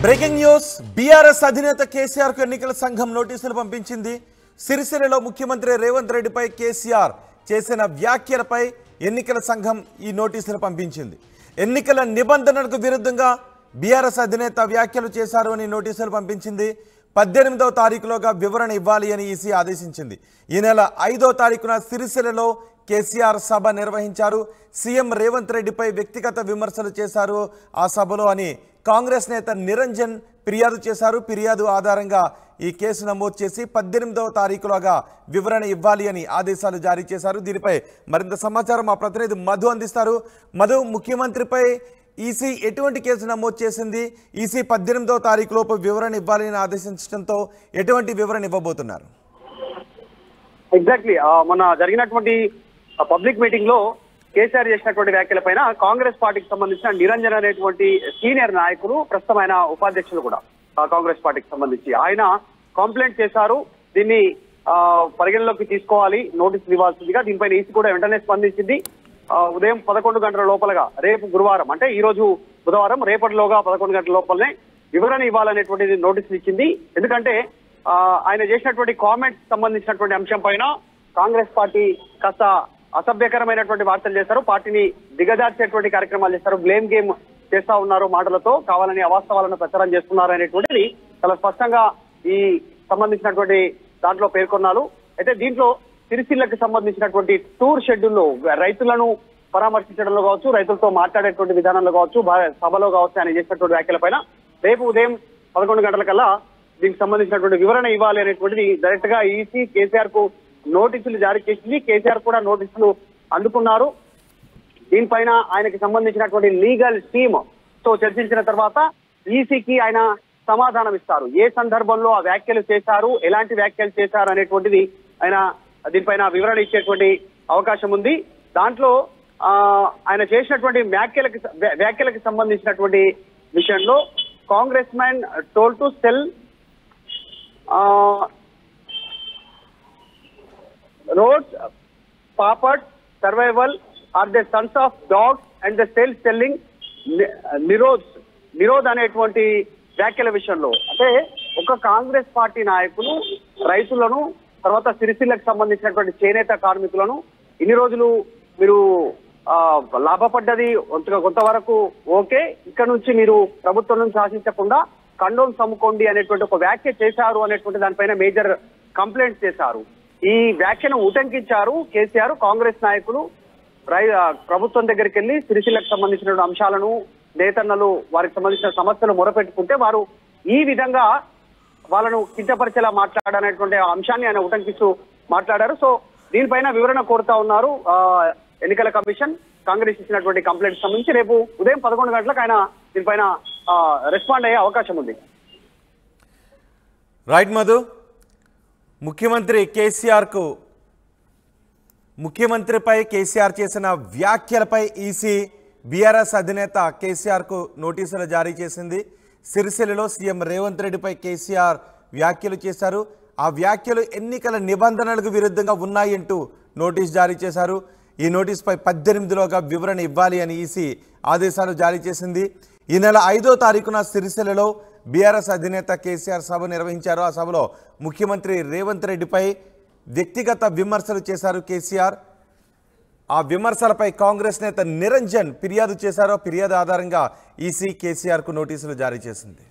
Breaking news BRS అధినేత కేసీఆర్ కు ఎన్నికల సంఘం నోటీసులు పంపించింది. సిరిసిల్లలో ముఖ్యమంత్రి రేవంత్ రెడ్డిపై కేసీఆర్ చేసిన వ్యాఖ్యలపై ఎన్నికల సంఘం ఈ నోటీసులు పంపించింది. ఎన్నికల నిబంధనలకు విరుద్ధంగా బీఆర్ఎస్ అధినేత వ్యాఖ్యలు చేశారు అని నోటీసులు పంపించింది. 18వ తారీఖులోగా వివరణ ఇవ్వాలి అని ఈసీ ఆదేశించింది. ఈ నెల 5వ తారీఖున సిరిసిల్లలో కేసీఆర్ సభ నిర్వహించారు. సీఎం రేవంత్ రెడ్డిపై వ్యక్తిగత విమర్శలు చేశారు ఆ సభలో అని కాంగ్రెస్ నేత నిరంజన్ ఫిర్యాదు చేశారు. ఫిర్యాదు ఆధారంగా ఈ కేసు నమోదు చేసి 18వ తారీఖులోగా వివరణ ఇవ్వాలి అని ఆదేశాలు జారీ చేశారు. దీనిపై మరింత సమాచారం మా ప్రతినిధి మధు అందిస్తారు. మధు, ముఖ్యమంత్రిపై ఈసీ ఎటువంటి కేసు నమోదు చేసింది? ఈసీ 18వ తారీఖు లోపు వివరణ ఇవ్వాలి అని ఆదేశించడంతో ఎటువంటి వివరణ ఇవ్వబోతున్నారు? ఎగ్జాక్ట్లీ మొన్న జరిగినటువంటి పబ్లిక్ మీటింగ్ లో కేసీఆర్ చేసినటువంటి వ్యాఖ్యలపైన కాంగ్రెస్ పార్టీకి సంబంధించిన నిరంజన్ అనేటువంటి సీనియర్ నాయకులు, ప్రస్తుతం ఆయన ఉపాధ్యక్షులు కూడా కాంగ్రెస్ పార్టీకి సంబంధించి ఆయన కంప్లైంట్ చేశారు. దీన్ని పరిగణలోకి తీసుకోవాలి, నోటీసులు ఇవ్వాల్సిందిగా. దీనిపైన ఈసీ కూడా వెంటనే స్పందించింది. ఉదయం 11 గంటల లోపలగా, రేపు గురువారం అంటే ఈ రోజు బుధవారం, రేపటిలోగా 11 గంటల లోపలనే వివరణ ఇవ్వాలనేటువంటిది నోటీసులు ఇచ్చింది. ఎందుకంటే ఆయన చేసినటువంటి కామెంట్స్ సంబంధించినటువంటి అంశం పైన కాంగ్రెస్ పార్టీ కాస్త అసభ్యకరమైనటువంటి వార్తలు చేశారు. పార్టీని దిగజార్చేటువంటి కార్యక్రమాలు చేస్తారు. బ్లేమ్ గేమ్ చేస్తా ఉన్నారు, మాటలతో కావాలని అవాస్తవాలను ప్రచారం చేస్తున్నారు అనేటువంటిది చాలా స్పష్టంగా ఈ సంబంధించినటువంటి దాంట్లో పేర్కొన్నారు. అయితే దీంట్లో సిరిసిల్లకు సంబంధించినటువంటి టూర్ షెడ్యూల్లో రైతులను పరామర్శించడంలో కావచ్చు, రైతులతో మాట్లాడేటువంటి విధానంలో కావచ్చు, సభలో కావచ్చు ఆయన చేసినటువంటి వ్యాఖ్యలపైన రేపు ఉదయం 11 గంటలకల్లా దీనికి సంబంధించినటువంటి వివరణ ఇవ్వాలి అనేటువంటిది డైరెక్ట్ గా ఈసీ కేసీఆర్ కు నోటీసులు జారీ చేసింది. కేసీఆర్ కూడా నోటీసులు అందుకున్నారు. దీనిపైన ఆయనకి సంబంధించినటువంటి లీగల్ టీమ్ తో చర్చించిన తర్వాత ఈసీకి ఆయన సమాధానం ఇస్తారు. ఏ సందర్భంలో ఆ వ్యాఖ్యలు చేశారు, ఎలాంటి వ్యాఖ్యలు చేశారు అనేటువంటిది ఆయన దీనిపైన వివరణ ఇచ్చేటువంటి అవకాశం ఉంది. దాంట్లో ఆయన చేసినటువంటి వ్యాఖ్యలకు సంబంధించినటువంటి విషయంలో Congress man told to cell roads, papat, survival are the sons of dogs and the selling Nirodh అనేటువంటి వ్యాఖ్యల విషయంలో అంటే ఒక కాంగ్రెస్ పార్టీ నాయకులు రైతులను, తర్వాత సిరిసిల్లకు సంబంధించినటువంటి చేనేత కార్మికులను ఇన్ని రోజులు మీరు లాభపడ్డది కొంతవరకు ఓకే, ఇక్కడ నుంచి మీరు ప్రభుత్వం నుంచి ఆశించకుండా కండోమ్ సమ్ముకోండి అనేటువంటి ఒక వ్యాఖ్య చేశారు అనేటువంటి దానిపైన మేజర్ కంప్లైంట్ చేశారు. ఈ వ్యాఖ్యను ఉటంకించారు కేసీఆర్. కాంగ్రెస్ నాయకులు ప్రభుత్వం దగ్గరికి వెళ్లి సిరిసిల్లకు సంబంధించిన అంశాలను, నేతన్నలు వారికి సంబంధించిన సమస్యలు మొరపెట్టుకుంటే వారు ఈ విధంగా వాళ్ళను కించపరిచేలా మాట్లాడనేటువంటి అంశాన్ని ఆయన ఉటంకిస్తూ మాట్లాడారు. సో దీనిపైన వివరణ కోరుతా ఉన్నారు ఎన్నికల కమిషన్. కాంగ్రెస్ ఇచ్చినటువంటి కంప్లైంట్ సంబంధించి రేపు ఉదయం 11 గంటలకు ఆయన దీనిపైన రెస్పాండ్ అయ్యే అవకాశం ఉంది. రైట్ మధు, ముఖ్యమంత్రిపై కేసీఆర్ చేసిన వ్యాఖ్యలపై ఈసీ బీఆర్ఎస్ అధినేత కేసీఆర్కు నోటీసులు జారీ చేసింది. సిరిసిల్లలో సీఎం రేవంత్ రెడ్డిపై కేసీఆర్ వ్యాఖ్యలు చేశారు. ఆ వ్యాఖ్యలు ఎన్నికల నిబంధనలకు విరుద్ధంగా ఉన్నాయంటూ నోటీసు జారీ చేశారు. ఈ నోటీసుపై 18లోగా వివరణ ఇవ్వాలి అని ఈసీ ఆదేశాలు జారీ చేసింది. ఈ నెల 5వ తారీఖున సిరిసిల్లలో బీఆర్ఎస్ అధినేత కేసీఆర్ సభ నిర్వహించారు. ఆ సభలో ముఖ్యమంత్రి రేవంత్ రెడ్డిపై వ్యక్తిగత విమర్శలు చేశారు కేసీఆర్. ఆ విమర్శలపై కాంగ్రెస్ నేత నిరంజన్ ఫిర్యాదు చేశారు. ఫిర్యాదు ఆధారంగా ఈసీ కేసీఆర్కు నోటీసులు జారీ చేసింది.